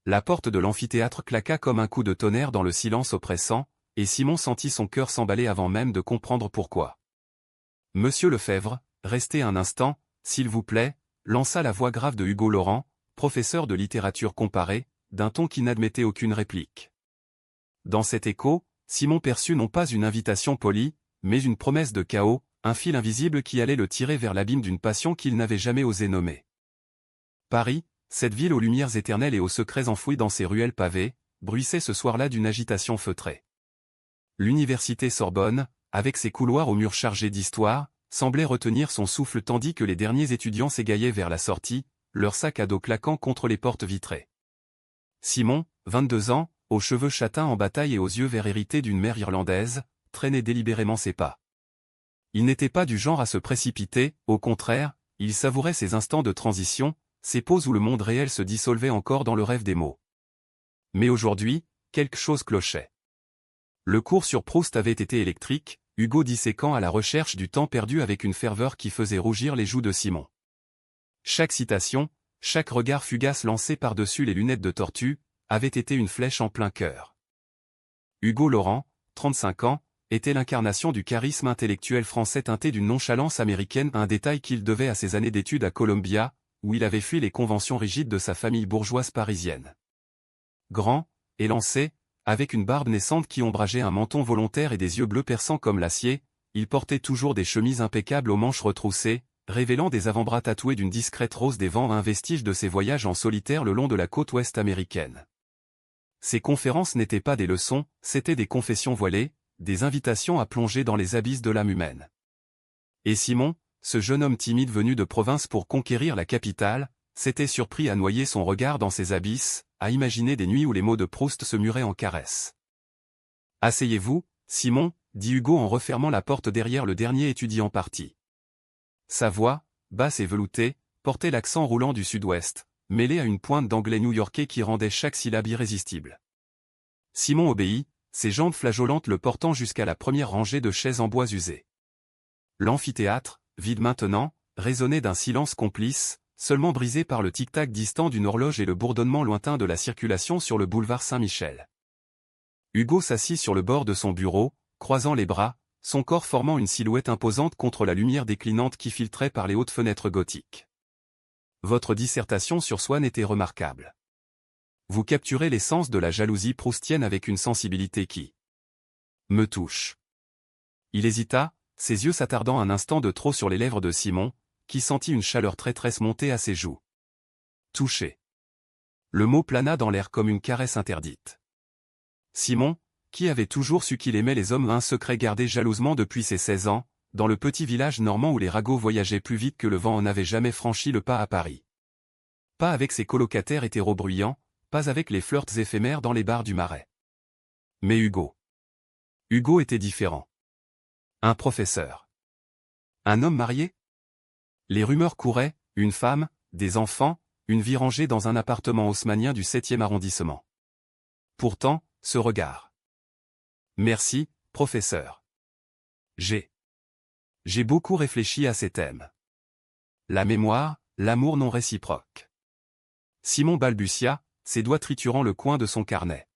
La porte de l'amphithéâtre claqua comme un coup de tonnerre dans le silence oppressant, et Simon sentit son cœur s'emballer avant même de comprendre pourquoi. « Monsieur Lefebvre, restez un instant, s'il vous plaît », lança la voix grave de Hugo Laurent, professeur de littérature comparée, d'un ton qui n'admettait aucune réplique. Dans cet écho, Simon perçut non pas une invitation polie, mais une promesse de chaos, un fil invisible qui allait le tirer vers l'abîme d'une passion qu'il n'avait jamais osé nommer. Paris, cette ville aux lumières éternelles et aux secrets enfouis dans ses ruelles pavées, bruissait ce soir-là d'une agitation feutrée. L'université Sorbonne, avec ses couloirs aux murs chargés d'histoire, semblait retenir son souffle tandis que les derniers étudiants s'égaillaient vers la sortie, leurs sacs à dos claquant contre les portes vitrées. Simon, 22 ans, aux cheveux châtains en bataille et aux yeux verts hérités d'une mère irlandaise, traînait délibérément ses pas. Il n'était pas du genre à se précipiter, au contraire, il savourait ces instants de transition, ces pauses où le monde réel se dissolvait encore dans le rêve des mots. Mais aujourd'hui, quelque chose clochait. Le cours sur Proust avait été électrique, Hugo disséquant à la recherche du temps perdu avec une ferveur qui faisait rougir les joues de Simon. Chaque citation, chaque regard fugace lancé par-dessus les lunettes de tortue, avait été une flèche en plein cœur. Hugo Laurent, 35 ans, était l'incarnation du charisme intellectuel français teinté d'une nonchalance américaine, un détail qu'il devait à ses années d'études à Columbia, où il avait fui les conventions rigides de sa famille bourgeoise parisienne. Grand, élancé, avec une barbe naissante qui ombrageait un menton volontaire et des yeux bleus perçants comme l'acier, il portait toujours des chemises impeccables aux manches retroussées, révélant des avant-bras tatoués d'une discrète rose des vents, un vestige de ses voyages en solitaire le long de la côte ouest américaine. Ses conférences n'étaient pas des leçons, c'étaient des confessions voilées, des invitations à plonger dans les abysses de l'âme humaine. Et Simon, ce jeune homme timide venu de province pour conquérir la capitale, s'était surpris à noyer son regard dans ces abysses, à imaginer des nuits où les mots de Proust se muraient en caresses. « Asseyez-vous, Simon, » dit Hugo en refermant la porte derrière le dernier étudiant parti. Sa voix, basse et veloutée, portait l'accent roulant du sud-ouest, mêlé à une pointe d'anglais new-yorkais qui rendait chaque syllabe irrésistible. Simon obéit, ses jambes flageolantes le portant jusqu'à la première rangée de chaises en bois usées. L'amphithéâtre, vide maintenant, résonnait d'un silence complice, seulement brisé par le tic-tac distant d'une horloge et le bourdonnement lointain de la circulation sur le boulevard Saint-Michel. Hugo s'assit sur le bord de son bureau, croisant les bras, son corps formant une silhouette imposante contre la lumière déclinante qui filtrait par les hautes fenêtres gothiques. Votre dissertation sur Swann était remarquable. Vous capturez l'essence de la jalousie proustienne avec une sensibilité qui me touche. Il hésita, ses yeux s'attardant un instant de trop sur les lèvres de Simon, qui sentit une chaleur traîtresse monter à ses joues. Touché. Le mot plana dans l'air comme une caresse interdite. Simon, qui avait toujours su qu'il aimait les hommes, un secret gardé jalousement depuis ses 16 ans, dans le petit village normand où les ragots voyageaient plus vite que le vent, n'avait jamais franchi le pas à Paris. Pas avec ses colocataires hétéros bruyants, pas avec les flirts éphémères dans les bars du Marais. Mais Hugo. Hugo était différent. Un professeur. Un homme marié? Les rumeurs couraient, une femme, des enfants, une vie rangée dans un appartement haussmannien du 7e arrondissement. Pourtant, ce regard. Merci, professeur. J'ai beaucoup réfléchi à ces thèmes. La mémoire, l'amour non réciproque. Simon balbutia, ses doigts triturant le coin de son carnet.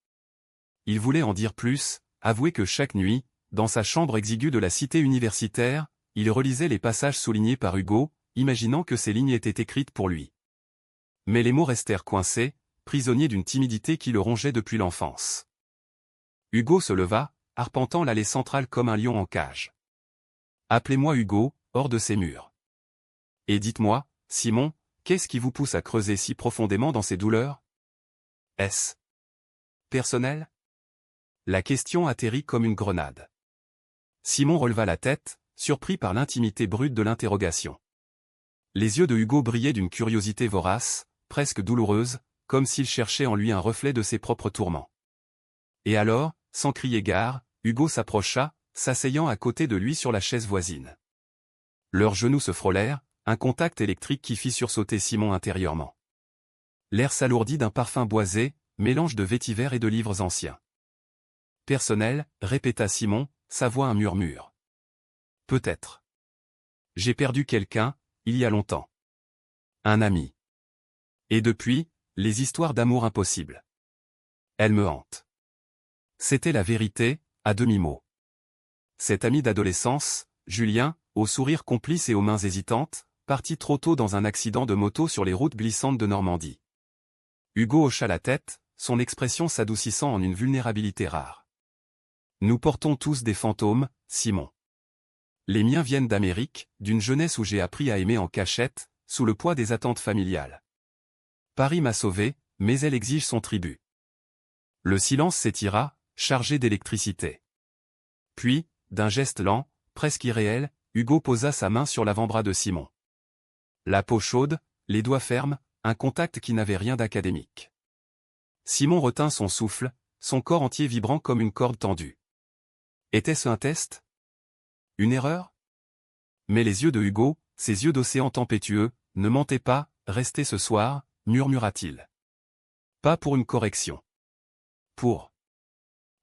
Il voulait en dire plus, avouer que chaque nuit, dans sa chambre exiguë de la cité universitaire, il relisait les passages soulignés par Hugo, imaginant que ces lignes étaient écrites pour lui. Mais les mots restèrent coincés, prisonniers d'une timidité qui le rongeait depuis l'enfance. Hugo se leva, arpentant l'allée centrale comme un lion en cage. Appelez-moi Hugo, hors de ces murs. Et dites-moi, Simon, qu'est-ce qui vous pousse à creuser si profondément dans ces douleurs? Est-ce personnel? La question atterrit comme une grenade. Simon releva la tête, surpris par l'intimité brute de l'interrogation. Les yeux de Hugo brillaient d'une curiosité vorace, presque douloureuse, comme s'il cherchait en lui un reflet de ses propres tourments. Et alors, sans crier gare, Hugo s'approcha, s'asseyant à côté de lui sur la chaise voisine. Leurs genoux se frôlèrent, un contact électrique qui fit sursauter Simon intérieurement. L'air s'alourdit d'un parfum boisé, mélange de vétiver et de livres anciens. Personnel, répéta Simon, sa voix un murmure. Peut-être. J'ai perdu quelqu'un, il y a longtemps. Un ami. Et depuis, les histoires d'amour impossibles. Elles me hantent. C'était la vérité, à demi-mot. Cet ami d'adolescence, Julien, au sourire complice et aux mains hésitantes, partit trop tôt dans un accident de moto sur les routes glissantes de Normandie. Hugo hocha la tête, son expression s'adoucissant en une vulnérabilité rare. Nous portons tous des fantômes, Simon. Les miens viennent d'Amérique, d'une jeunesse où j'ai appris à aimer en cachette, sous le poids des attentes familiales. Paris m'a sauvé, mais elle exige son tribut. Le silence s'étira, chargé d'électricité. Puis, d'un geste lent, presque irréel, Hugo posa sa main sur l'avant-bras de Simon. La peau chaude, les doigts fermes, un contact qui n'avait rien d'académique. Simon retint son souffle, son corps entier vibrant comme une corde tendue. Était-ce un test? Une erreur? Mais les yeux de Hugo, ses yeux d'océan tempétueux, ne mentaient pas, restez ce soir, murmura-t-il. Pas pour une correction. Pour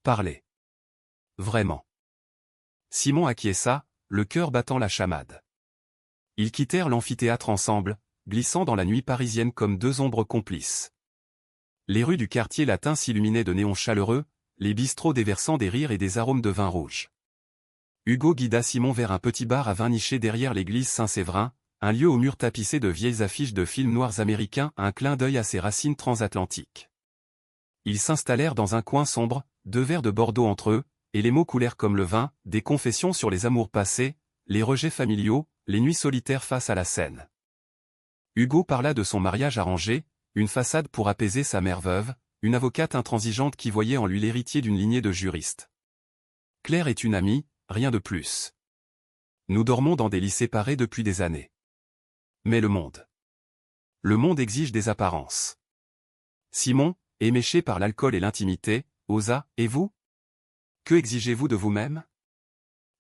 parler. Vraiment. Simon acquiesça, le cœur battant la chamade. Ils quittèrent l'amphithéâtre ensemble, glissant dans la nuit parisienne comme deux ombres complices. Les rues du quartier latin s'illuminaient de néons chaleureux, les bistrots déversant des rires et des arômes de vin rouge. Hugo guida Simon vers un petit bar à vin niché derrière l'église Saint-Séverin, un lieu aux murs tapissés de vieilles affiches de films noirs américains, un clin d'œil à ses racines transatlantiques. Ils s'installèrent dans un coin sombre, deux verres de Bordeaux entre eux, et les mots coulèrent comme le vin, des confessions sur les amours passés, les rejets familiaux, les nuits solitaires face à la Seine. Hugo parla de son mariage arrangé, une façade pour apaiser sa mère veuve, une avocate intransigeante qui voyait en lui l'héritier d'une lignée de juristes. Claire est une amie, rien de plus. Nous dormons dans des lits séparés depuis des années. Mais le monde exige des apparences. Simon, éméché par l'alcool et l'intimité, osa, et vous? Que exigez-vous de vous-même?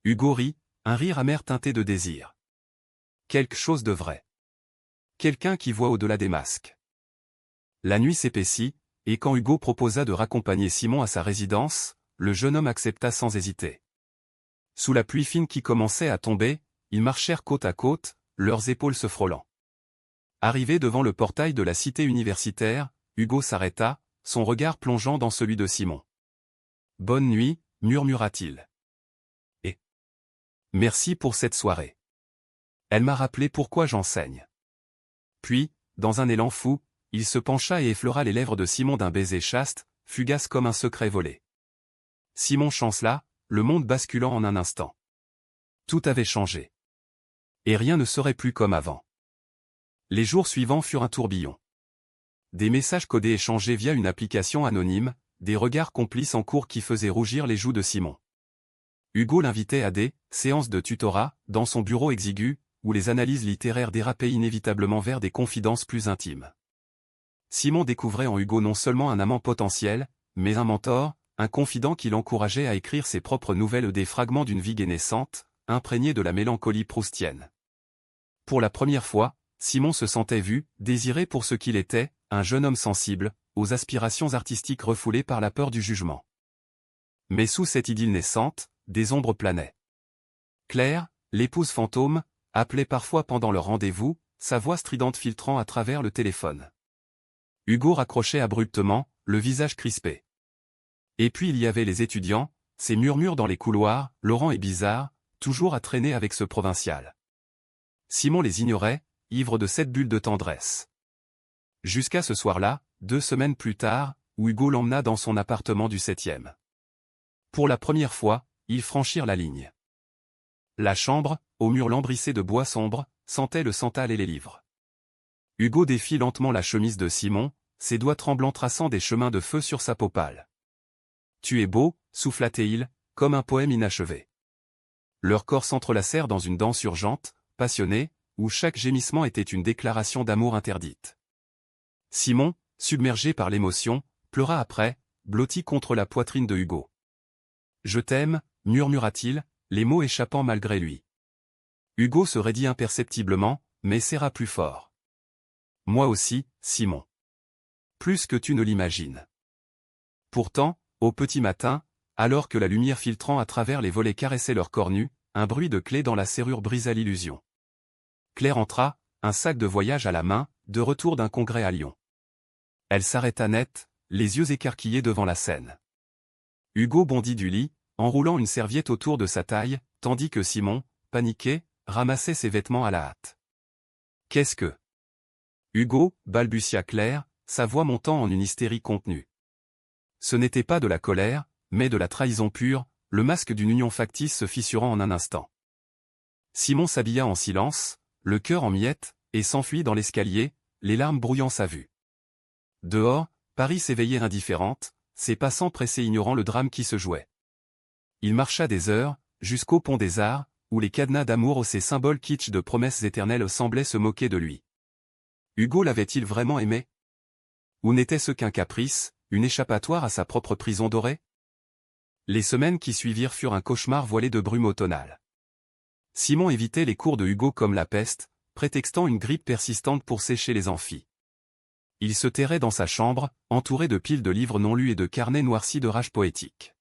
Hugo rit, un rire amer teinté de désir. Quelque chose de vrai. Quelqu'un qui voit au-delà des masques. La nuit s'épaissit, et quand Hugo proposa de raccompagner Simon à sa résidence, le jeune homme accepta sans hésiter. Sous la pluie fine qui commençait à tomber, ils marchèrent côte à côte, leurs épaules se frôlant. Arrivé devant le portail de la cité universitaire, Hugo s'arrêta, son regard plongeant dans celui de Simon. « Bonne nuit », murmura-t-il. « Et merci pour cette soirée. Elle m'a rappelé pourquoi j'enseigne. » Puis, dans un élan fou, il se pencha et effleura les lèvres de Simon d'un baiser chaste, fugace comme un secret volé. Simon chancela, le monde basculant en un instant. Tout avait changé. Et rien ne serait plus comme avant. Les jours suivants furent un tourbillon. Des messages codés échangés via une application anonyme, des regards complices en cours qui faisaient rougir les joues de Simon. Hugo l'invitait à des séances de tutorat, dans son bureau exigu, où les analyses littéraires dérapaient inévitablement vers des confidences plus intimes. Simon découvrait en Hugo non seulement un amant potentiel, mais un mentor, un confident qui l'encourageait à écrire ses propres nouvelles, des fragments d'une vie naissante, imprégnée de la mélancolie proustienne. Pour la première fois, Simon se sentait vu, désiré pour ce qu'il était, un jeune homme sensible, aux aspirations artistiques refoulées par la peur du jugement. Mais sous cette idylle naissante, des ombres planaient. Claire, l'épouse fantôme, appelait parfois pendant leur rendez-vous, sa voix stridente filtrant à travers le téléphone. Hugo raccrochait abruptement, le visage crispé. Et puis il y avait les étudiants, ces murmures dans les couloirs, Laurent est bizarre, toujours à traîner avec ce provincial. Simon les ignorait, ivre de cette bulle de tendresse. Jusqu'à ce soir-là, 2 semaines plus tard, où Hugo l'emmena dans son appartement du 7e. Pour la première fois, ils franchirent la ligne. La chambre, aux murs lambrissés de bois sombre, sentait le santal et les livres. Hugo défit lentement la chemise de Simon, ses doigts tremblants traçant des chemins de feu sur sa peau pâle. « Tu es beau », souffla-t-il, comme un poème inachevé. Leurs corps s'entrelacèrent dans une danse urgente, passionnée, où chaque gémissement était une déclaration d'amour interdite. Simon, submergé par l'émotion, pleura après, blotti contre la poitrine de Hugo. « Je t'aime », murmura-t-il, les mots échappant malgré lui. Hugo se raidit imperceptiblement, mais serra plus fort. « Moi aussi, Simon. Plus que tu ne l'imagines. » Pourtant, au petit matin, alors que la lumière filtrant à travers les volets caressait leur corps nus, un bruit de clé dans la serrure brisa l'illusion. Claire entra, un sac de voyage à la main, de retour d'un congrès à Lyon. Elle s'arrêta net, les yeux écarquillés devant la scène. Hugo bondit du lit, enroulant une serviette autour de sa taille, tandis que Simon, paniqué, ramassait ses vêtements à la hâte. « Qu'est-ce que... » Hugo, balbutia Claire, sa voix montant en une hystérie contenue. Ce n'était pas de la colère, mais de la trahison pure, le masque d'une union factice se fissurant en un instant. Simon s'habilla en silence, le cœur en miettes, et s'enfuit dans l'escalier, les larmes brouillant sa vue. Dehors, Paris s'éveillait indifférente, ses passants pressés ignorant le drame qui se jouait. Il marcha des heures, jusqu'au pont des Arts, où les cadenas d'amour aux ses symboles kitsch de promesses éternelles semblaient se moquer de lui. Hugo l'avait-il vraiment aimé? Ou n'était-ce qu'un caprice, une échappatoire à sa propre prison dorée? Les semaines qui suivirent furent un cauchemar voilé de brume automnale. Simon évitait les cours de Hugo comme la peste, prétextant une grippe persistante pour sécher les amphis. Il se terrait dans sa chambre, entouré de piles de livres non lus et de carnets noircis de rage poétique.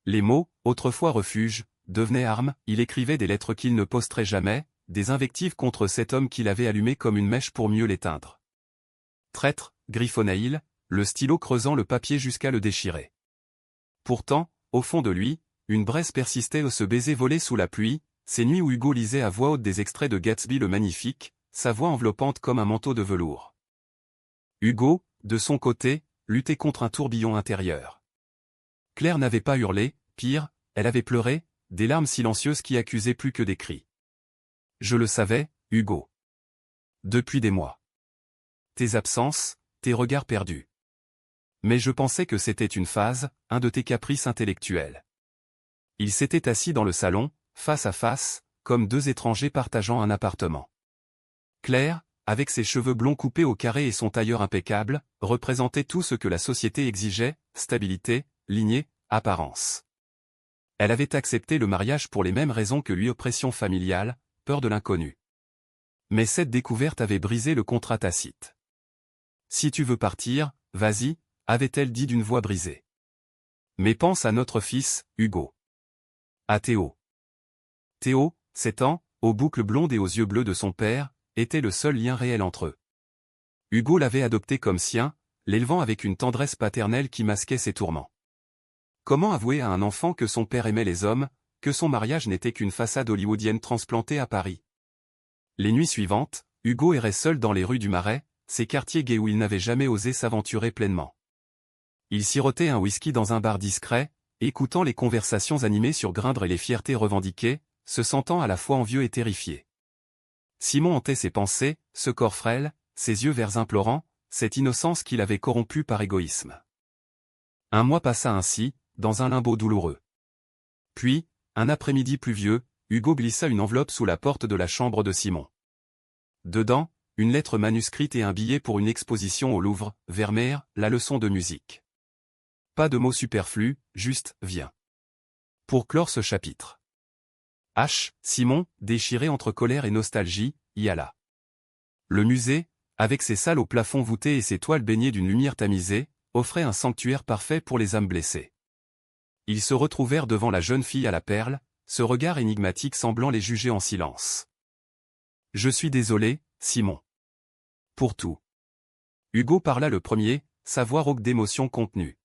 Les mots, autrefois refuge, devenaient armes, il écrivait des lettres qu'il ne posterait jamais, des invectives contre cet homme qu'il avait allumé comme une mèche pour mieux l'éteindre. Traître, griffonnait-il, le stylo creusant le papier jusqu'à le déchirer. Pourtant, au fond de lui, une braise persistait où ce baiser volé sous la pluie, ces nuits où Hugo lisait à voix haute des extraits de Gatsby le Magnifique, sa voix enveloppante comme un manteau de velours. Hugo, de son côté, luttait contre un tourbillon intérieur. Claire n'avait pas hurlé, pire, elle avait pleuré, des larmes silencieuses qui accusaient plus que des cris. Je le savais, Hugo. Depuis des mois. Tes absences, tes regards perdus. Mais je pensais que c'était une phase, un de tes caprices intellectuels. Ils s'étaient assis dans le salon, face à face, comme deux étrangers partageant un appartement. Claire, avec ses cheveux blonds coupés au carré et son tailleur impeccable, représentait tout ce que la société exigeait, stabilité, lignée, apparence. Elle avait accepté le mariage pour les mêmes raisons que lui, oppression familiale, peur de l'inconnu. Mais cette découverte avait brisé le contrat tacite. Si tu veux partir, vas-y, avait-elle dit d'une voix brisée. Mais pense à notre fils, Hugo. À Théo. Théo, 7 ans, aux boucles blondes et aux yeux bleus de son père, était le seul lien réel entre eux. Hugo l'avait adopté comme sien, l'élevant avec une tendresse paternelle qui masquait ses tourments. Comment avouer à un enfant que son père aimait les hommes, que son mariage n'était qu'une façade hollywoodienne transplantée à Paris? Les nuits suivantes, Hugo errait seul dans les rues du Marais, ces quartiers gays où il n'avait jamais osé s'aventurer pleinement. Il sirotait un whisky dans un bar discret, écoutant les conversations animées sur Grindr et les fiertés revendiquées, se sentant à la fois envieux et terrifié. Simon hantait ses pensées, ce corps frêle, ses yeux verts implorants, cette innocence qu'il avait corrompue par égoïsme. Un mois passa ainsi, dans un limbo douloureux. Puis, un après-midi pluvieux, Hugo glissa une enveloppe sous la porte de la chambre de Simon. Dedans, une lettre manuscrite et un billet pour une exposition au Louvre, Vermeer, la leçon de musique. Pas de mots superflus, juste « viens ». Pour clore ce chapitre. Simon, déchiré entre colère et nostalgie, y alla. Le musée, avec ses salles au plafond voûté et ses toiles baignées d'une lumière tamisée, offrait un sanctuaire parfait pour les âmes blessées. Ils se retrouvèrent devant la jeune fille à la perle, ce regard énigmatique semblant les juger en silence. « Je suis désolé, Simon. Pour tout. » Hugo parla le premier, sa voix rauque d'émotion contenue.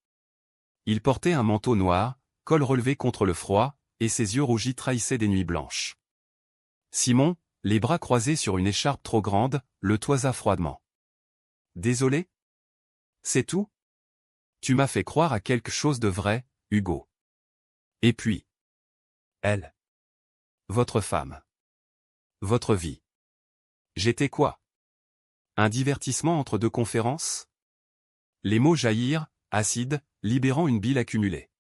Il portait un manteau noir, col relevé contre le froid, et ses yeux rougis trahissaient des nuits blanches. Simon, les bras croisés sur une écharpe trop grande, le toisa froidement. « Désolé? C'est tout? Tu m'as fait croire à quelque chose de vrai, Hugo. Et puis. Elle. Votre femme. Votre vie. J'étais quoi? Un divertissement entre deux conférences? » Les mots jaillirent, acides, libérant une bile accumulée.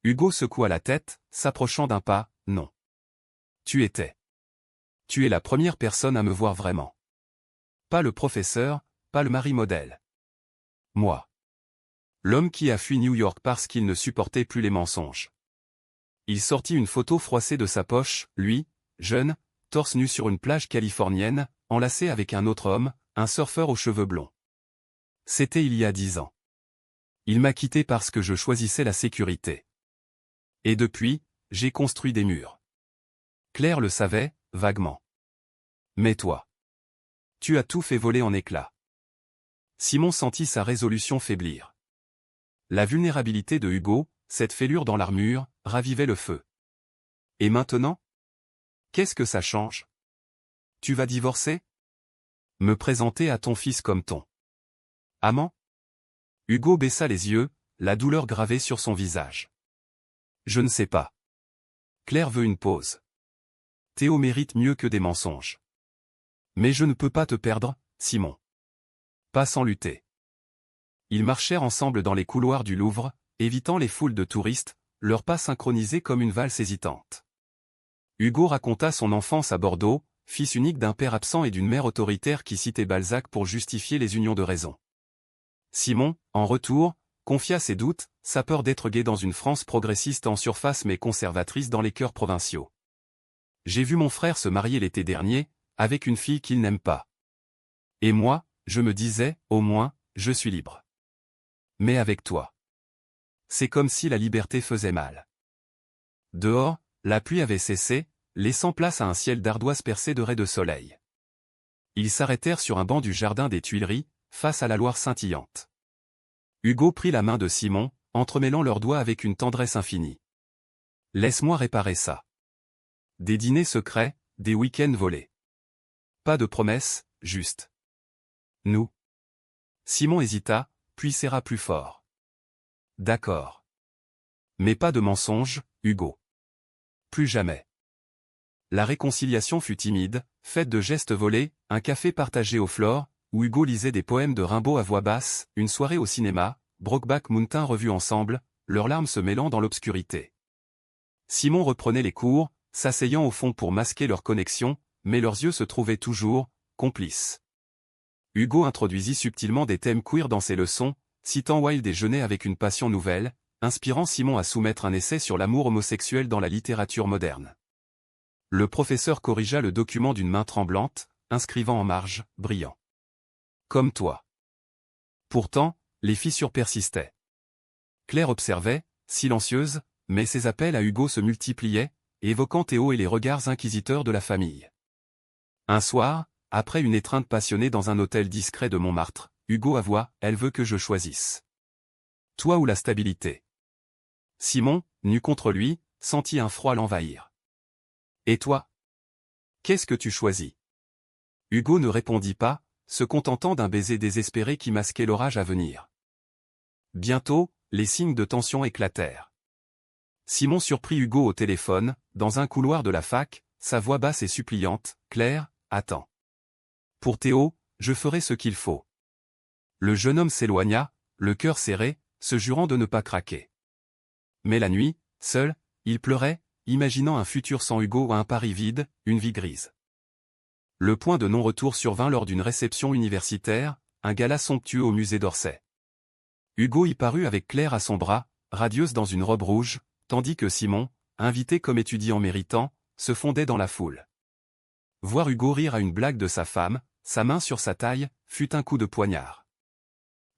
Hugo secoua la tête, s'approchant d'un pas, « Non. Tu étais. Tu es la première personne à me voir vraiment. Pas le professeur, pas le mari modèle. Moi. L'homme qui a fui New York parce qu'il ne supportait plus les mensonges. » Il sortit une photo froissée de sa poche, lui, jeune, torse nu sur une plage californienne, enlacé avec un autre homme, un surfeur aux cheveux blonds. C'était il y a 10 ans. Il m'a quitté parce que je choisissais la sécurité. Et depuis, j'ai construit des murs. Claire le savait, vaguement. Mais toi. Tu as tout fait voler en éclats. Simon sentit sa résolution faiblir. La vulnérabilité de Hugo, cette fêlure dans l'armure, ravivait le feu. Et maintenant? Qu'est-ce que ça change? Tu vas divorcer? Me présenter à ton fils comme ton amant? Hugo baissa les yeux, la douleur gravée sur son visage. Je ne sais pas. Claire veut une pause. Théo mérite mieux que des mensonges. Mais je ne peux pas te perdre, Simon. Pas sans lutter. Ils marchèrent ensemble dans les couloirs du Louvre, évitant les foules de touristes, leurs pas synchronisés comme une valse hésitante. Hugo raconta son enfance à Bordeaux, fils unique d'un père absent et d'une mère autoritaire qui citait Balzac pour justifier les unions de raison. Simon, en retour, confia ses doutes, sa peur d'être gay dans une France progressiste en surface mais conservatrice dans les cœurs provinciaux. J'ai vu mon frère se marier l'été dernier, avec une fille qu'il n'aime pas. Et moi, je me disais, au moins, je suis libre. Mais avec toi. C'est comme si la liberté faisait mal. Dehors, la pluie avait cessé, laissant place à un ciel d'ardoise percé de raies de soleil. Ils s'arrêtèrent sur un banc du jardin des Tuileries, face à la Loire scintillante. Hugo prit la main de Simon, entremêlant leurs doigts avec une tendresse infinie. « Laisse-moi réparer ça. » Des dîners secrets, des week-ends volés. Pas de promesses, juste. Nous. Simon hésita, puis serra plus fort. D'accord. Mais pas de mensonges, Hugo. Plus jamais. La réconciliation fut timide, faite de gestes volés, un café partagé au Flore, où Hugo lisait des poèmes de Rimbaud à voix basse, une soirée au cinéma, Brokeback Mountain revus ensemble, leurs larmes se mêlant dans l'obscurité. Simon reprenait les cours, s'asseyant au fond pour masquer leur connexion, mais leurs yeux se trouvaient toujours, complices. Hugo introduisit subtilement des thèmes queer dans ses leçons, citant Wilde et Genet avec une passion nouvelle, inspirant Simon à soumettre un essai sur l'amour homosexuel dans la littérature moderne. Le professeur corrigea le document d'une main tremblante, inscrivant en marge, brillant. Comme toi. Pourtant, les fissures persistaient. Claire observait, silencieuse, mais ses appels à Hugo se multipliaient, évoquant Théo et les regards inquisiteurs de la famille. Un soir, après une étreinte passionnée dans un hôtel discret de Montmartre, Hugo avoua, « Elle veut que je choisisse. Toi ou la stabilité ?» Simon, nu contre lui, sentit un froid l'envahir. « Et toi? Qu'est-ce que tu choisis ?» Hugo ne répondit pas, se contentant d'un baiser désespéré qui masquait l'orage à venir. Bientôt, les signes de tension éclatèrent. Simon surprit Hugo au téléphone, dans un couloir de la fac, sa voix basse et suppliante, « Claire, attends. Pour Théo, je ferai ce qu'il faut. » Le jeune homme s'éloigna, le cœur serré, se jurant de ne pas craquer. Mais la nuit, seul, il pleurait, imaginant un futur sans Hugo ou un Paris vide, une vie grise. Le point de non-retour survint lors d'une réception universitaire, un gala somptueux au musée d'Orsay. Hugo y parut avec Claire à son bras, radieuse dans une robe rouge, tandis que Simon, invité comme étudiant méritant, se fondait dans la foule. Voir Hugo rire à une blague de sa femme, sa main sur sa taille, fut un coup de poignard.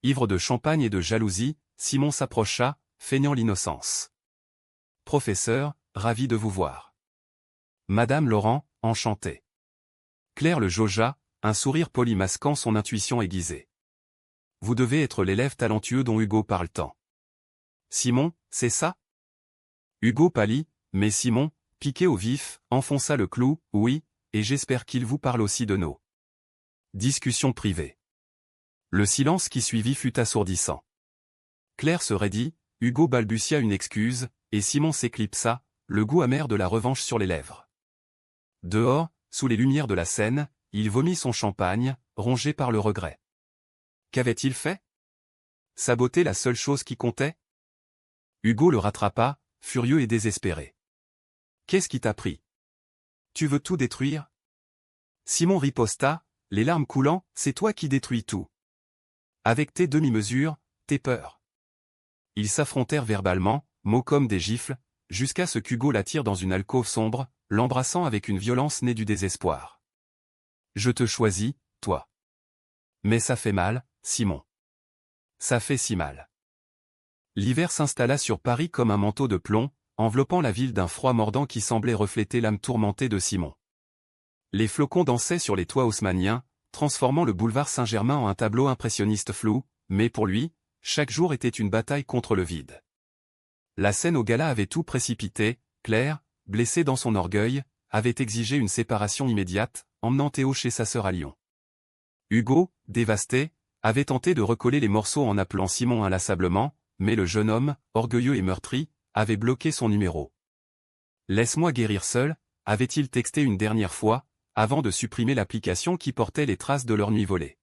Ivre de champagne et de jalousie, Simon s'approcha, feignant l'innocence. « Professeur, ravi de vous voir. »« Madame Laurent, enchantée. » Claire le jaugea, un sourire poli masquant son intuition aiguisée. « Vous devez être l'élève talentueux dont Hugo parle tant. »« Simon, c'est ça ?» Hugo pâlit, mais Simon, piqué au vif, enfonça le clou, « Oui, et j'espère qu'il vous parle aussi de nos discussions privées. » Le silence qui suivit fut assourdissant. Claire se raidit, Hugo balbutia une excuse, et Simon s'éclipsa, le goût amer de la revanche sur les lèvres. Dehors, sous les lumières de la scène, il vomit son champagne, rongé par le regret. Qu'avait-il fait? Saboter la seule chose qui comptait? Hugo le rattrapa, furieux et désespéré. Qu'est-ce qui t'a pris? Tu veux tout détruire? Simon riposta, les larmes coulant, c'est toi qui détruis tout. Avec tes demi-mesures, tes peurs. Ils s'affrontèrent verbalement, mots comme des gifles, jusqu'à ce qu'Hugo l'attire dans une alcôve sombre, l'embrassant avec une violence née du désespoir. Je te choisis, toi. Mais ça fait mal, Simon. Ça fait si mal. L'hiver s'installa sur Paris comme un manteau de plomb, enveloppant la ville d'un froid mordant qui semblait refléter l'âme tourmentée de Simon. Les flocons dansaient sur les toits haussmanniens, transformant le boulevard Saint-Germain en un tableau impressionniste flou, mais pour lui, chaque jour était une bataille contre le vide. La scène au gala avait tout précipité, Claire, blessée dans son orgueil, avait exigé une séparation immédiate, emmenant Théo chez sa sœur à Lyon. Hugo, dévasté, avait tenté de recoller les morceaux en appelant Simon inlassablement, mais le jeune homme, orgueilleux et meurtri, avait bloqué son numéro. « Laisse-moi guérir seul », avait-il texté une dernière fois, avant de supprimer l'application qui portait les traces de leur nuit volée.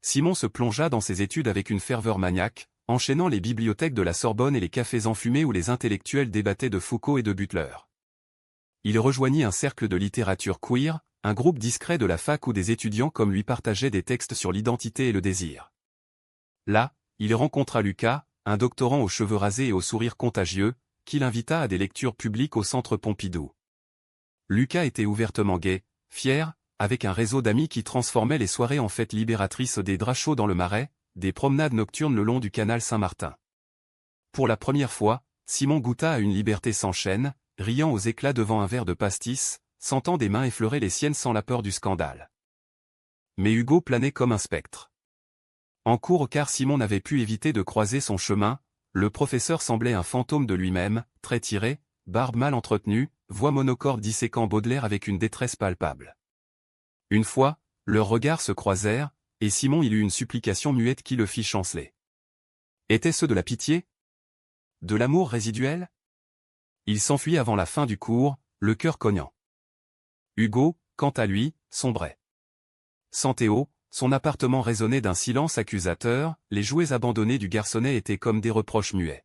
Simon se plongea dans ses études avec une ferveur maniaque, enchaînant les bibliothèques de la Sorbonne et les cafés enfumés où les intellectuels débattaient de Foucault et de Butler. Il rejoignit un cercle de littérature queer, un groupe discret de la fac où des étudiants comme lui partageaient des textes sur l'identité et le désir. Là, il rencontra Lucas, un doctorant aux cheveux rasés et au sourire contagieux, qui l'invita à des lectures publiques au Centre Pompidou. Lucas était ouvertement gay, fier, avec un réseau d'amis qui transformait les soirées en fêtes libératrices, des draps chauds dans le Marais, des promenades nocturnes le long du canal Saint-Martin. Pour la première fois, Simon goûta à une liberté sans chaîne, riant aux éclats devant un verre de pastis, sentant des mains effleurer les siennes sans la peur du scandale. Mais Hugo planait comme un spectre. En cours car Simon n'avait pu éviter de croiser son chemin, le professeur semblait un fantôme de lui-même, très tiré, barbe mal entretenue, voix monocorde disséquant Baudelaire avec une détresse palpable. Une fois, leurs regards se croisèrent, et Simon y eut une supplication muette qui le fit chanceler. Était-ce de la pitié? De l'amour résiduel? Il s'enfuit avant la fin du cours, le cœur cognant. Hugo, quant à lui, sombrait. Sans Théo, son appartement résonnait d'un silence accusateur, les jouets abandonnés du garçonnet étaient comme des reproches muets.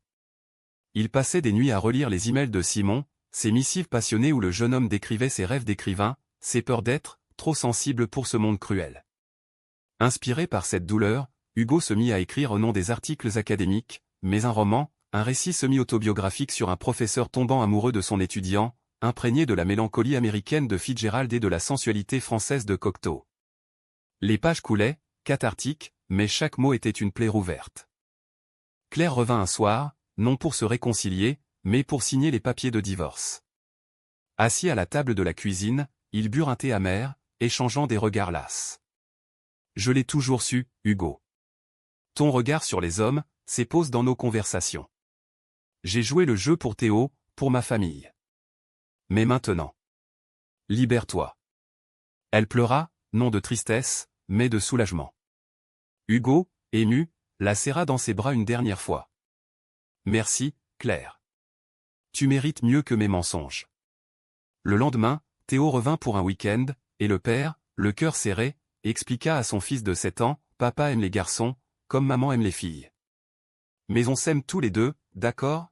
Il passait des nuits à relire les emails de Simon, ces missives passionnées où le jeune homme décrivait ses rêves d'écrivain, ses peurs d'être trop sensible pour ce monde cruel. Inspiré par cette douleur, Hugo se mit à écrire non des articles académiques, mais un roman, un récit semi-autobiographique sur un professeur tombant amoureux de son étudiant, imprégné de la mélancolie américaine de Fitzgerald et de la sensualité française de Cocteau. Les pages coulaient, cathartiques, mais chaque mot était une plaie rouverte. Claire revint un soir, non pour se réconcilier, mais pour signer les papiers de divorce. Assis à la table de la cuisine, ils burent un thé amer, échangeant des regards lasses. « Je l'ai toujours su, Hugo. Ton regard sur les hommes, s'épose dans nos conversations. J'ai joué le jeu pour Théo, pour ma famille. Mais maintenant. Libère-toi. » Elle pleura, non de tristesse, mais de soulagement. Hugo, ému, la serra dans ses bras une dernière fois. « Merci, Claire. Tu mérites mieux que mes mensonges. » Le lendemain, Théo revint pour un week-end, et le père, le cœur serré, expliqua à son fils de 7 ans, « Papa aime les garçons, comme maman aime les filles. Mais on s'aime tous les deux, d'accord ?»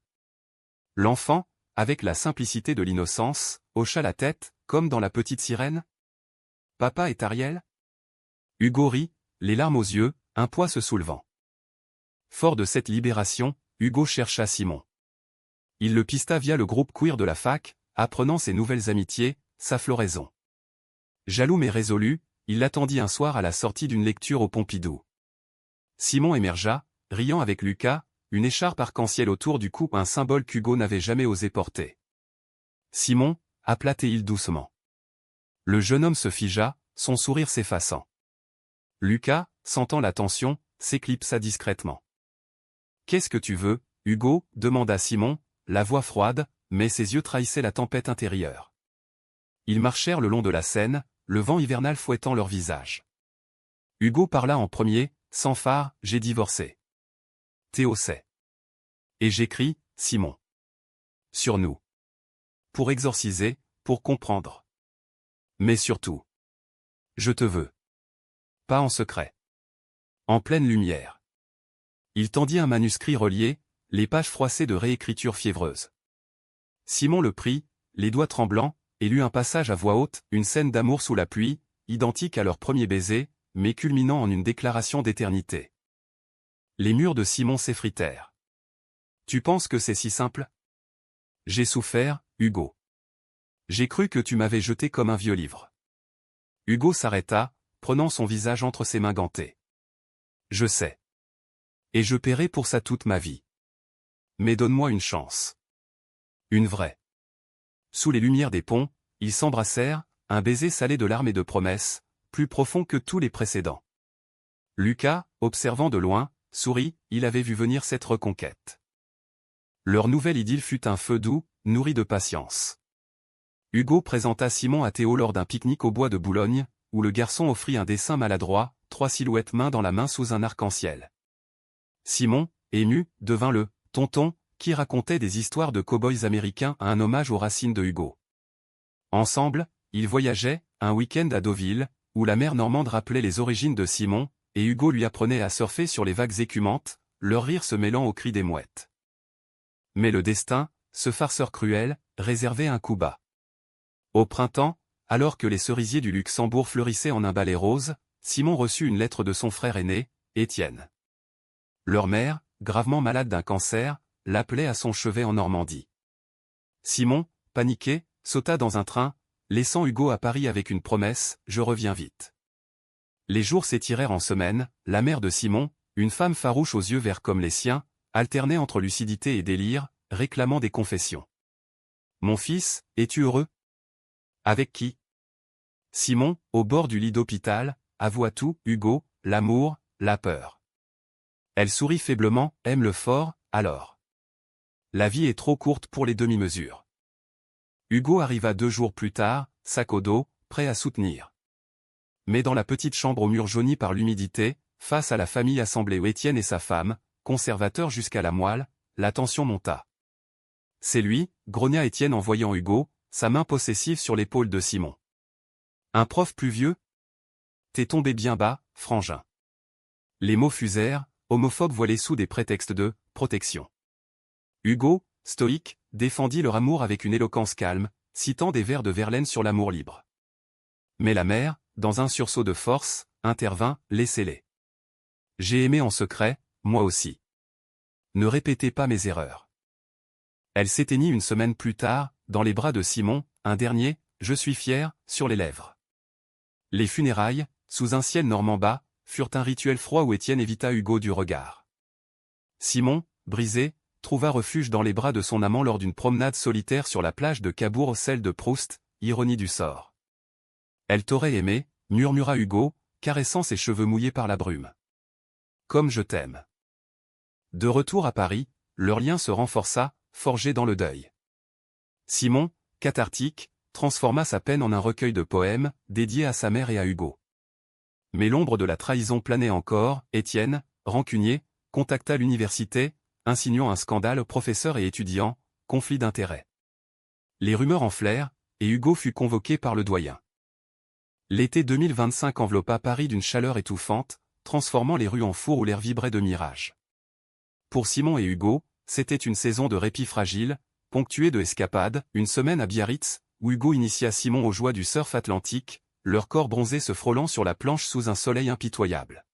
L'enfant, avec la simplicité de l'innocence, hocha la tête, comme dans La Petite Sirène. « Papa est Ariel ?» Hugo rit, les larmes aux yeux, un poids se soulevant. Fort de cette libération, Hugo chercha Simon. Il le pista via le groupe queer de la fac, apprenant ses nouvelles amitiés, sa floraison. Jaloux mais résolu, il l'attendit un soir à la sortie d'une lecture au Pompidou. Simon émergea, riant avec Lucas, une écharpe arc-en-ciel autour du cou, un symbole qu'Hugo n'avait jamais osé porter. « Simon » appela-t-il doucement. Le jeune homme se figea, son sourire s'effaçant. Lucas, sentant la tension, s'éclipsa discrètement. « Qu'est-ce que tu veux, Hugo » demanda Simon, la voix froide, mais ses yeux trahissaient la tempête intérieure. Ils marchèrent le long de la Seine, le vent hivernal fouettant leurs visages. Hugo parla en premier, sans phare, « J'ai divorcé. Théo sait. Et j'écris, Simon. Sur nous. Pour exorciser, pour comprendre. Mais surtout. Je te veux. Pas en secret. En pleine lumière. » Il tendit un manuscrit relié, les pages froissées de réécriture fiévreuse. Simon le prit, les doigts tremblants, et lut un passage à voix haute, une scène d'amour sous la pluie, identique à leur premier baiser, mais culminant en une déclaration d'éternité. Les murs de Simon s'effritèrent. « Tu penses que c'est si simple? J'ai souffert, Hugo. J'ai cru que tu m'avais jeté comme un vieux livre. » Hugo s'arrêta, prenant son visage entre ses mains gantées. « Je sais. Et je paierai pour ça toute ma vie. Mais donne-moi une chance. Une vraie. » Sous les lumières des ponts, ils s'embrassèrent, un baiser salé de larmes et de promesses, plus profond que tous les précédents. Lucas, observant de loin, sourit, il avait vu venir cette reconquête. Leur nouvelle idylle fut un feu doux, nourri de patience. Hugo présenta Simon à Théo lors d'un pique-nique au bois de Boulogne, où le garçon offrit un dessin maladroit, 3 silhouettes main dans la main sous un arc-en-ciel. Simon, ému, devint le « tonton » qui racontait des histoires de cow-boys américains à un hommage aux racines de Hugo. Ensemble, ils voyageaient, un week-end à Deauville, où la mer normande rappelait les origines de Simon, et Hugo lui apprenait à surfer sur les vagues écumantes, leur rire se mêlant aux cris des mouettes. Mais le destin, ce farceur cruel, réservait un coup bas. Au printemps, alors que les cerisiers du Luxembourg fleurissaient en un balai rose, Simon reçut une lettre de son frère aîné, Étienne. Leur mère, gravement malade d'un cancer, l'appelait à son chevet en Normandie. Simon, paniqué, sauta dans un train, laissant Hugo à Paris avec une promesse, « Je reviens vite ». Les jours s'étirèrent en semaines, la mère de Simon, une femme farouche aux yeux verts comme les siens, alternait entre lucidité et délire, réclamant des confessions. « Mon fils, es-tu heureux ? Avec qui ?» Simon, au bord du lit d'hôpital, avoua tout, Hugo, l'amour, la peur. Elle sourit faiblement, aime le fort, alors. La vie est trop courte pour les demi-mesures. Hugo arriva 2 jours plus tard, sac au dos, prêt à soutenir. Mais dans la petite chambre aux murs jaunis par l'humidité, face à la famille assemblée où Étienne et sa femme, conservateurs jusqu'à la moelle, la tension monta. « C'est lui », grogna Étienne en voyant Hugo, sa main possessive sur l'épaule de Simon. « Un prof plus vieux ? T'es tombé bien bas, frangin. » Les mots fusèrent, homophobes voilés sous des prétextes de « protection ». Hugo, stoïque, défendit leur amour avec une éloquence calme, citant des vers de Verlaine sur l'amour libre. Mais la mère, dans un sursaut de force, intervint, « Laissez-les. J'ai aimé en secret, moi aussi. Ne répétez pas mes erreurs. » Elle s'éteignit une semaine plus tard, dans les bras de Simon, un dernier « Je suis fier » sur les lèvres. Les funérailles, sous un ciel normand bas, furent un rituel froid où Étienne évita Hugo du regard. Simon, brisé, trouva refuge dans les bras de son amant lors d'une promenade solitaire sur la plage de Cabourg, celle de Proust, ironie du sort. « Elle t'aurait aimé », murmura Hugo, caressant ses cheveux mouillés par la brume. « Comme je t'aime. » De retour à Paris, leur lien se renforça, forgé dans le deuil. Simon, cathartique, transforma sa peine en un recueil de poèmes, dédiés à sa mère et à Hugo. Mais l'ombre de la trahison planait encore, Étienne, rancunier, contacta l'université, insinuant un scandale aux professeurs et étudiants, conflit d'intérêts. Les rumeurs enflèrent, et Hugo fut convoqué par le doyen. L'été 2025 enveloppa Paris d'une chaleur étouffante, transformant les rues en four où l'air vibrait de mirages. Pour Simon et Hugo, c'était une saison de répit fragile, ponctuée de escapades, une semaine à Biarritz, où Hugo initia Simon aux joies du surf atlantique, leur corps bronzé se frôlant sur la planche sous un soleil impitoyable.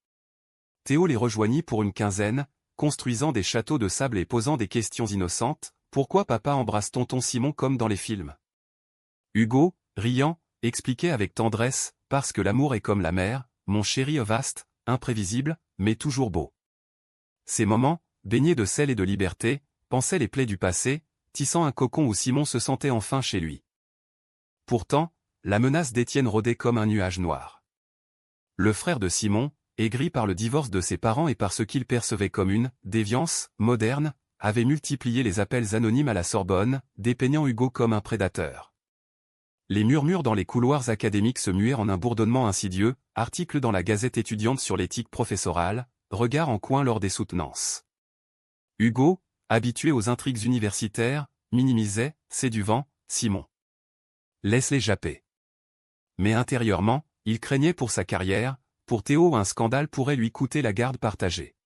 Théo les rejoignit pour une quinzaine, construisant des châteaux de sable et posant des questions innocentes, « Pourquoi papa embrasse tonton Simon comme dans les films ?» Hugo, riant, expliquait avec tendresse, « Parce que l'amour est comme la mer, mon chéri vaste, imprévisible, mais toujours beau. » Ces moments, baignés de sel et de liberté, pansaient les plaies du passé, tissant un cocon où Simon se sentait enfin chez lui. Pourtant, la menace d'Étienne rôdait comme un nuage noir. Le frère de Simon, aigri par le divorce de ses parents et par ce qu'il percevait comme une « déviance » moderne, avait multiplié les appels anonymes à la Sorbonne, dépeignant Hugo comme un prédateur. Les murmures dans les couloirs académiques se muèrent en un bourdonnement insidieux, articles dans la Gazette étudiante sur l'éthique professorale, regards en coin lors des soutenances. Hugo, habitué aux intrigues universitaires, minimisait, séduisant, Simon. Laisse-les japper. Mais intérieurement, il craignait pour sa carrière, pour Théo un scandale pourrait lui coûter la garde partagée.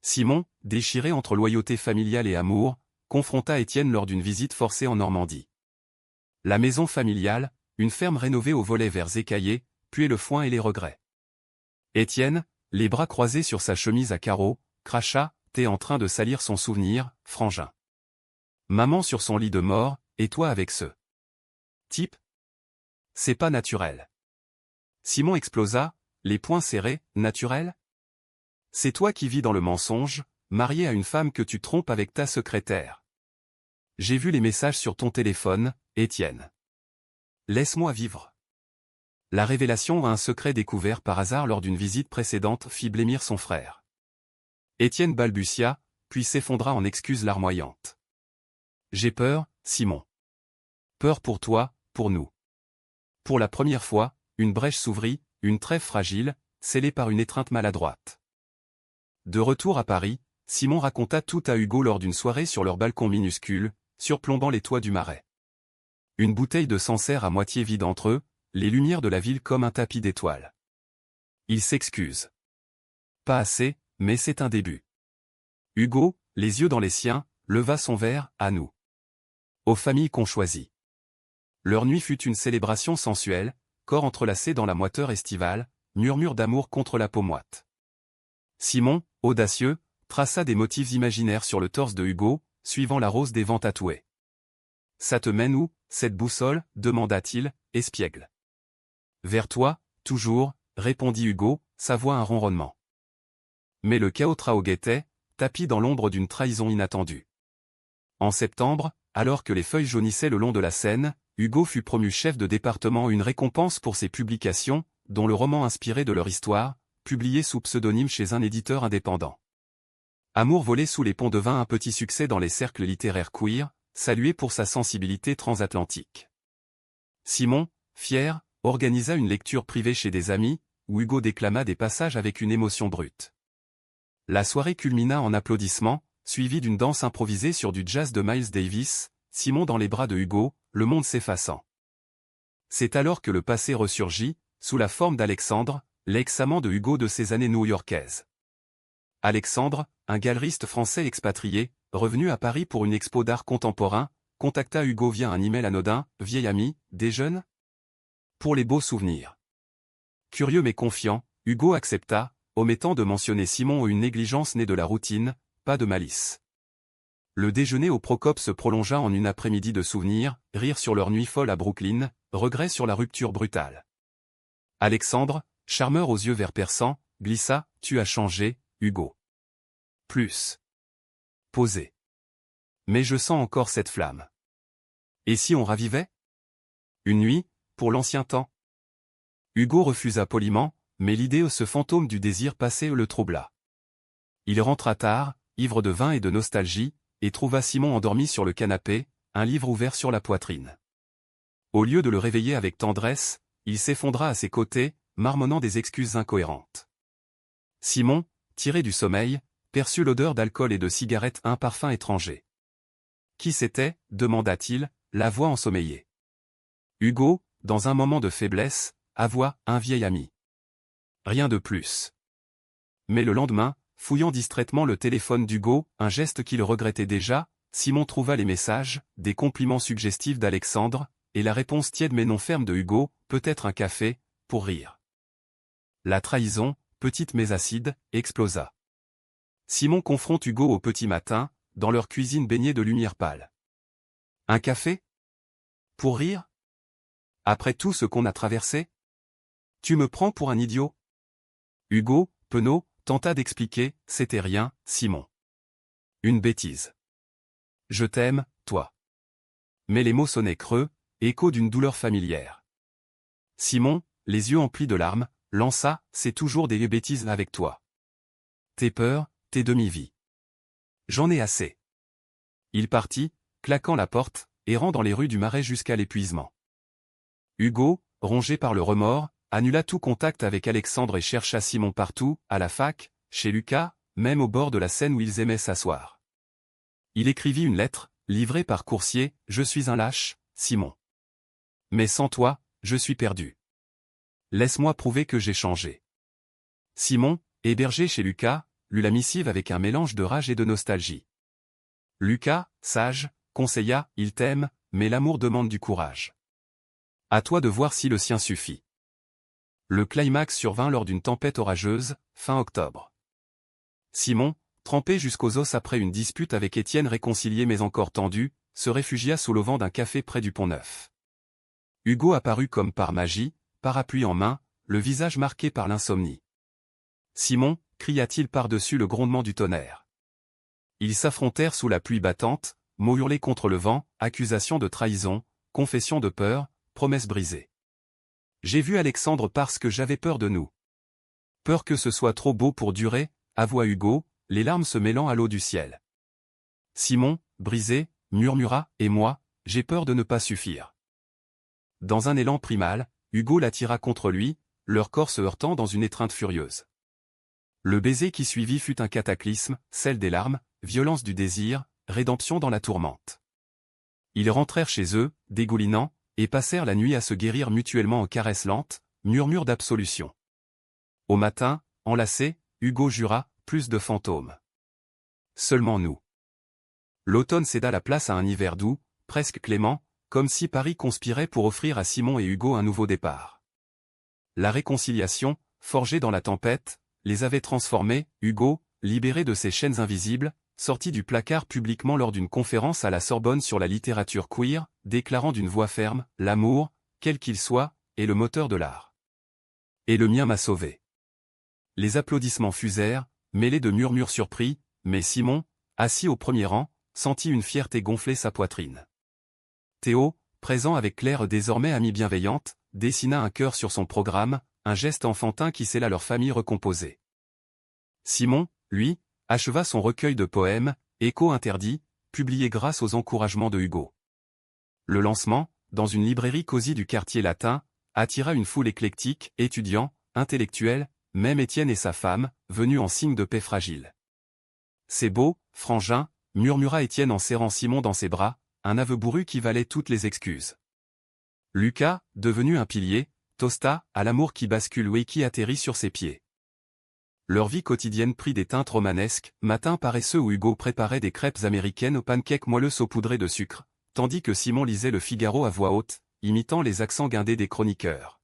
Simon, déchiré entre loyauté familiale et amour, confronta Étienne lors d'une visite forcée en Normandie. La maison familiale, une ferme rénovée aux volets verts écaillés, puait le foin et les regrets. Étienne, les bras croisés sur sa chemise à carreaux, cracha, « T'es en train de salir son souvenir, frangin. Maman sur son lit de mort, et toi avec ce type ? C'est pas naturel. » Simon explosa, les poings serrés, « Naturel ? C'est toi qui vis dans le mensonge, marié à une femme que tu trompes avec ta secrétaire. J'ai vu les messages sur ton téléphone, Étienne. Laisse-moi vivre. La révélation à un secret découvert par hasard lors d'une visite précédente fit blêmir son frère. Étienne balbutia, puis s'effondra en excuses larmoyantes. J'ai peur, Simon. Peur pour toi, pour nous. Pour la première fois, une brèche s'ouvrit, une trêve fragile, scellée par une étreinte maladroite. De retour à Paris, Simon raconta tout à Hugo lors d'une soirée sur leur balcon minuscule, surplombant les toits du Marais. Une bouteille de Sancerre à moitié vide entre eux, les lumières de la ville comme un tapis d'étoiles. Il s'excuse. Pas assez, mais c'est un début. Hugo, les yeux dans les siens, leva son verre, à nous. Aux familles qu'on choisit. Leur nuit fut une célébration sensuelle, corps entrelacés dans la moiteur estivale, murmure d'amour contre la peau moite. Simon, audacieux, traça des motifs imaginaires sur le torse de Hugo, suivant la rose des vents tatoués. Ça te mène où, cette boussole, demanda-t-il, espiègle. Vers toi, toujours, répondit Hugo, sa voix un ronronnement. Mais le chaos traoguettait, tapi dans l'ombre d'une trahison inattendue. En septembre, alors que les feuilles jaunissaient le long de la Seine, Hugo fut promu chef de département, une récompense pour ses publications, dont le roman inspiré de leur histoire, publié sous pseudonyme chez un éditeur indépendant. Amour volé sous les ponts devint un petit succès dans les cercles littéraires queer, salué pour sa sensibilité transatlantique. Simon, fier, organisa une lecture privée chez des amis, où Hugo déclama des passages avec une émotion brute. La soirée culmina en applaudissements, suivie d'une danse improvisée sur du jazz de Miles Davis, Simon dans les bras de Hugo, le monde s'effaçant. C'est alors que le passé ressurgit, sous la forme d'Alexandre, l'ex-amant de Hugo de ses années new-yorkaises. Alexandre, un galeriste français expatrié, revenu à Paris pour une expo d'art contemporain, contacta Hugo via un email anodin, « Vieil ami, déjeune ?» Pour les beaux souvenirs. Curieux mais confiant, Hugo accepta, omettant de mentionner Simon, une négligence née de la routine, pas de malice. Le déjeuner au Procope se prolongea en une après-midi de souvenirs, rire sur leur nuit folle à Brooklyn, regret sur la rupture brutale. Alexandre, charmeur aux yeux verts perçants, glissa, « Tu as changé, Hugo. Plus. Posé. Mais je sens encore cette flamme. Et si on ravivait ? Une nuit, pour l'ancien temps ? Hugo refusa poliment, mais l'idée, ce fantôme du désir passé, le troubla. Il rentra tard, ivre de vin et de nostalgie, et trouva Simon endormi sur le canapé, un livre ouvert sur la poitrine. Au lieu de le réveiller avec tendresse, il s'effondra à ses côtés, marmonnant des excuses incohérentes. Simon, tiré du sommeil, perçut l'odeur d'alcool et de cigarette, un parfum étranger. Qui c'était ? Demanda-t-il, la voix ensommeillée. Hugo, dans un moment de faiblesse, avoua, un vieil ami. Rien de plus. Mais le lendemain, fouillant distraitement le téléphone d'Hugo, un geste qu'il regrettait déjà, Simon trouva les messages, des compliments suggestifs d'Alexandre, et la réponse tiède mais non ferme de Hugo, peut-être un café, pour rire. La trahison, petite mais acide, explosa. Simon confronte Hugo au petit matin, dans leur cuisine baignée de lumière pâle. Un café ? Pour rire ? Après tout ce qu'on a traversé ? Tu me prends pour un idiot ? Hugo, penaud, tenta d'expliquer, c'était rien, Simon. Une bêtise. Je t'aime, toi. Mais les mots sonnaient creux, écho d'une douleur familière. Simon, les yeux emplis de larmes, lança, c'est toujours des bêtises avec toi. Tes peurs, tes demi-vies. J'en ai assez. Il partit, claquant la porte, errant dans les rues du Marais jusqu'à l'épuisement. Hugo, rongé par le remords, annula tout contact avec Alexandre et chercha Simon partout, à la fac, chez Lucas, même au bord de la Seine où ils aimaient s'asseoir. Il écrivit une lettre, livrée par coursier, « Je suis un lâche, Simon. Mais sans toi, je suis perdu. Laisse-moi prouver que j'ai changé. » Simon, hébergé chez Lucas, lut la missive avec un mélange de rage et de nostalgie. Lucas, sage, conseilla, « Il t'aime, mais l'amour demande du courage. À toi de voir si le sien suffit. » Le climax survint lors d'une tempête orageuse, fin octobre. Simon, trempé jusqu'aux os après une dispute avec Étienne, réconcilié mais encore tendu, se réfugia sous l'auvent d'un café près du Pont-Neuf. Hugo apparut comme par magie, parapluie en main, le visage marqué par l'insomnie. « Simon » cria-t-il par-dessus le grondement du tonnerre. Ils s'affrontèrent sous la pluie battante, mots hurlés contre le vent, accusations de trahison, confessions de peur, promesses brisées. J'ai vu Alexandre parce que j'avais peur de nous. Peur que ce soit trop beau pour durer, avoua Hugo, les larmes se mêlant à l'eau du ciel. Simon, brisé, murmura, et moi, j'ai peur de ne pas suffire. Dans un élan primal, Hugo l'attira contre lui, leur corps se heurtant dans une étreinte furieuse. Le baiser qui suivit fut un cataclysme, celle des larmes, violence du désir, rédemption dans la tourmente. Ils rentrèrent chez eux, dégoulinants, et passèrent la nuit à se guérir mutuellement en caresses lentes, murmures d'absolution. Au matin, enlacés, Hugo jura, plus de fantômes. Seulement nous. L'automne céda la place à un hiver doux, presque clément, comme si Paris conspirait pour offrir à Simon et Hugo un nouveau départ. La réconciliation, forgée dans la tempête, les avait transformés. Hugo, libéré de ses chaînes invisibles, sortit du placard publiquement lors d'une conférence à la Sorbonne sur la littérature queer, déclarant d'une voix ferme, « L'amour, quel qu'il soit, est le moteur de l'art. Et le mien m'a sauvé. » Les applaudissements fusèrent, mêlés de murmures surpris, mais Simon, assis au premier rang, sentit une fierté gonfler sa poitrine. Théo, présent avec Claire désormais amie bienveillante, dessina un cœur sur son programme, un geste enfantin qui scella leur famille recomposée. Simon, lui, acheva son recueil de poèmes, Écho interdit, publié grâce aux encouragements de Hugo. Le lancement, dans une librairie cosy du quartier latin, attira une foule éclectique, étudiants, intellectuels, même Étienne et sa femme, venus en signe de paix fragile. « C'est beau, frangin », murmura Étienne en serrant Simon dans ses bras, un aveu bourru qui valait toutes les excuses. Lucas, devenu un pilier, toasta, à l'amour qui bascule et qui atterrit sur ses pieds. Leur vie quotidienne prit des teintes romanesques, matin paresseux où Hugo préparait des crêpes américaines aux pancakes moelleux saupoudrés de sucre, tandis que Simon lisait le Figaro à voix haute, imitant les accents guindés des chroniqueurs.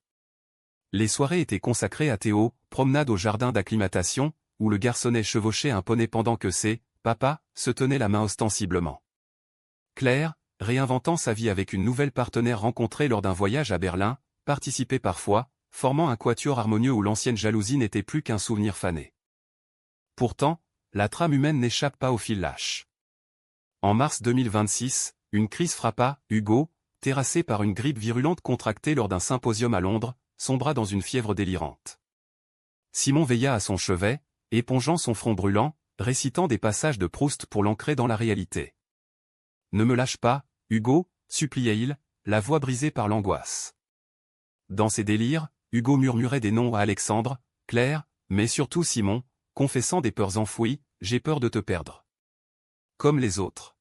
Les soirées étaient consacrées à Théo, promenade au jardin d'acclimatation, où le garçonnet chevauchait un poney pendant que ses papa se tenait la main ostensiblement. Claire, réinventant sa vie avec une nouvelle partenaire rencontrée lors d'un voyage à Berlin, participait parfois, formant un quatuor harmonieux où l'ancienne jalousie n'était plus qu'un souvenir fané. Pourtant, la trame humaine n'échappe pas au fil lâche. En mars 2026, une crise frappa Hugo, terrassé par une grippe virulente contractée lors d'un symposium à Londres, sombra dans une fièvre délirante. Simon veilla à son chevet, épongeant son front brûlant, récitant des passages de Proust pour l'ancrer dans la réalité. « Ne me lâche pas, Hugo » suppliait-il, la voix brisée par l'angoisse. Dans ses délires, Hugo murmurait des noms à Alexandre, Claire, mais surtout Simon, confessant des peurs enfouies, « J'ai peur de te perdre. » Comme les autres.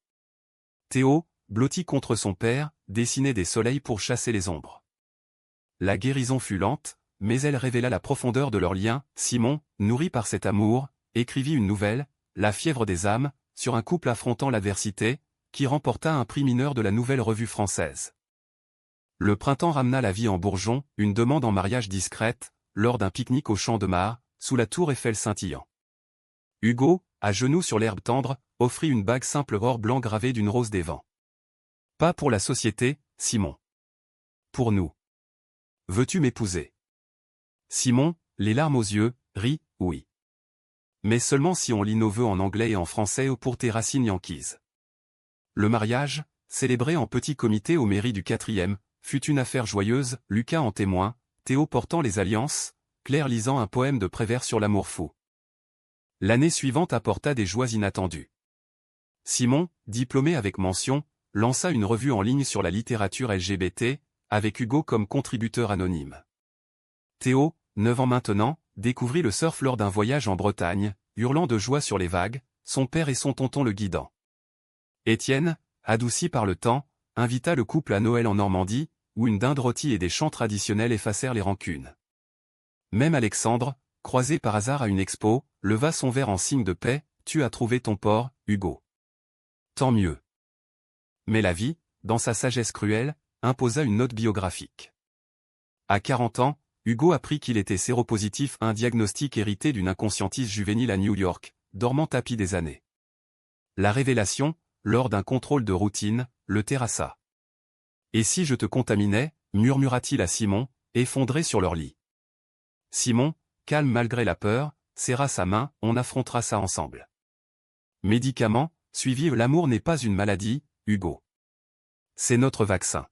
Théo, blotti contre son père, dessinait des soleils pour chasser les ombres. La guérison fut lente, mais elle révéla la profondeur de leur lien. Simon, nourri par cet amour, écrivit une nouvelle, La fièvre des âmes, sur un couple affrontant l'adversité, qui remporta un prix mineur de la Nouvelle Revue française. Le printemps ramena la vie en bourgeon, une demande en mariage discrète, lors d'un pique-nique au champ de Mars, sous la tour Eiffel scintillant. Hugo, à genoux sur l'herbe tendre, offrit une bague simple or blanc gravée d'une rose des vents. Pas pour la société, Simon. Pour nous. Veux-tu m'épouser? Simon, les larmes aux yeux, rit, oui. Mais seulement si on lit nos vœux en anglais et en français ou pour tes racines yankees. Le mariage, célébré en petit comité aux mairies du 4e, fut une affaire joyeuse, Lucas en témoin, Théo portant les alliances, Claire lisant un poème de Prévert sur l'amour fou. L'année suivante apporta des joies inattendues. Simon, diplômé avec mention, lança une revue en ligne sur la littérature LGBT, avec Hugo comme contributeur anonyme. Théo, 9 ans maintenant, découvrit le surf lors d'un voyage en Bretagne, hurlant de joie sur les vagues, son père et son tonton le guidant. Étienne, adouci par le temps, invita le couple à Noël en Normandie, où une dinde rôtie et des chants traditionnels effacèrent les rancunes. Même Alexandre, croisé par hasard à une expo, leva son verre en signe de paix, « Tu as trouvé ton port, Hugo. » Tant mieux. Mais la vie, dans sa sagesse cruelle, imposa une note biographique. À 40 ans, Hugo apprit qu'il était séropositif à un diagnostic hérité d'une inconscientise juvénile à New York, dormant tapis des années. La révélation, lors d'un contrôle de routine, le terrassa. « Et si je te contaminais » murmura-t-il à Simon, effondré sur leur lit. Simon, calme malgré la peur, serra sa main, « On affrontera ça ensemble. » Médicament, suivi « L'amour n'est pas une maladie, Hugo. C'est notre vaccin. »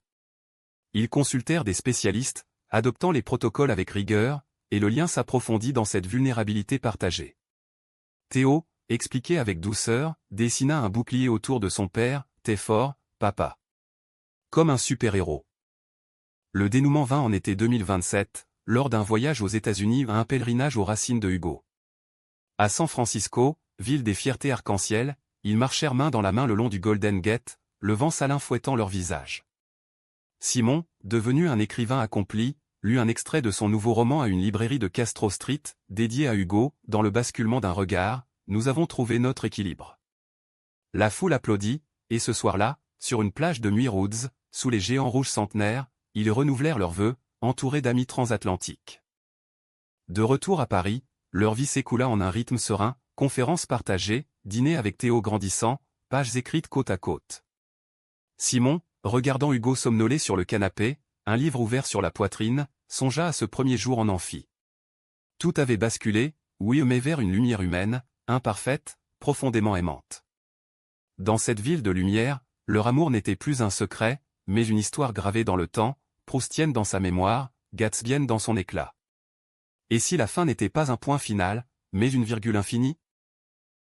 Ils consultèrent des spécialistes, adoptant les protocoles avec rigueur, et le lien s'approfondit dans cette vulnérabilité partagée. Théo, expliqué avec douceur, dessina un bouclier autour de son père, « T'es fort, papa. » Comme un super-héros. Le dénouement vint en été 2027, lors d'un voyage aux États-Unis à un pèlerinage aux racines de Hugo. À San Francisco, ville des fiertés arc-en-ciel, ils marchèrent main dans la main le long du Golden Gate, le vent salin fouettant leurs visages. Simon, devenu un écrivain accompli, lut un extrait de son nouveau roman à une librairie de Castro Street, dédié à Hugo, dans le basculement d'un regard, nous avons trouvé notre équilibre. La foule applaudit, et ce soir-là, sur une plage de Muir Woods, sous les géants rouges centenaires, ils renouvelèrent leurs vœux, entourés d'amis transatlantiques. De retour à Paris, leur vie s'écoula en un rythme serein, conférences partagées, dîners avec Théo grandissant, pages écrites côte à côte. Simon, regardant Hugo somnoler sur le canapé, un livre ouvert sur la poitrine, songea à ce premier jour en amphi. Tout avait basculé, oui mais vers une lumière humaine, imparfaite, profondément aimante. Dans cette ville de lumière, leur amour n'était plus un secret, mais une histoire gravée dans le temps, proustienne dans sa mémoire, gatsbienne dans son éclat. Et si la fin n'était pas un point final, mais une virgule infinie?